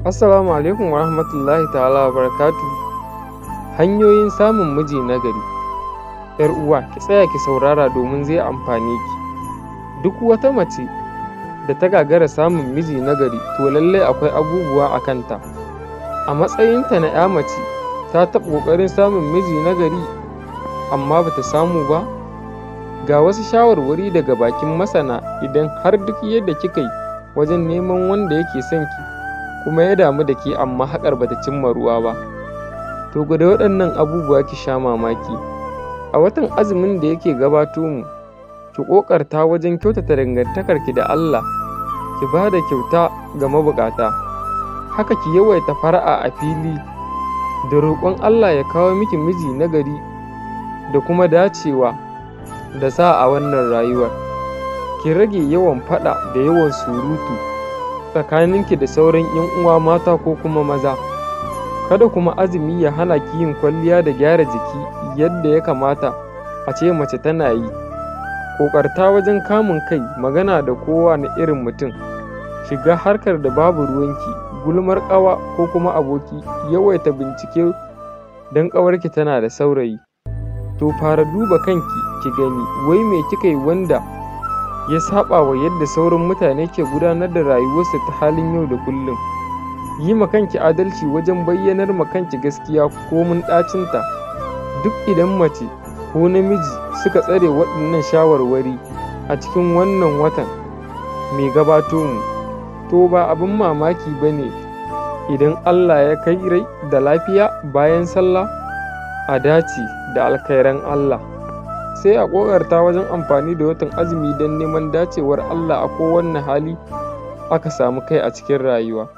Assalamu alaikum wa rahmatullahi ta'ala wa barakatuhu. Hanyoyin samun miji nagari. ‘Yar uwa, ki tsaya ki saurara domin zai amfane ki. Duk wata mace da ta gagara samun miji nagari to lallai akwai abubuwa a kanta. A matsayinta na ‘ya mace, ta taɓa ƙoƙarin samun miji nagari amma ba ta samu ba? Ga wasu shawarwari daga bakin masana idan har duk yadda kika yi wajen neman wanda yake son ki kuma ya damu da ke amma haƙar bata cimma ruwa ba, to gwada waɗannan abubuwa ki sha mamaki. A watan azumin da yake gabato mu, ki ƙoƙarta wajen kyautata dangantakarki da Allah, ki ba da kyauta ga mabuƙata, haka ki yawaita fara'a a fili da roƙon Allah ya kawo miki miji nagari da kuma dacewa da sa a wannan rayuwar. Ki rage yawan faɗa da yawan surutu tsakaninki da sauran 'yan uwa mata ko kuma maza. Kada kuma azumi ya hana ki yin kwalliya da gyara jiki yadda ya kamata a ce mace tana yi. Ƙoƙarta wajen kamun kai, magana da kowane irin mutum, shiga harkar da babu ruwanki, gulmar ƙawa ko kuma aboki, yawaita bincike don ƙawarki tana da saurayi. To fara duba kanki ki gani wai me kika yi wanda ya saba wa yadda sauran mutane ke gudanar da rayuwarsu ta halin yau da kullum. Yi ma kanki adalci wajen bayyanar ma kanki gaskiya komin ɗacinta. Duk idan mace ko namiji suka tsare waɗannan shawarwari a cikin wannan watan mai gabato mu, to ba abin mamaki ba ne idan Allah ya kai rai da lafiya bayan sallah a dace da alkhairan Allah. Sai a ƙoƙarta wajen amfani da watan azumi don neman dacewar Allah a kowane hali aka samu kai a cikin rayuwa.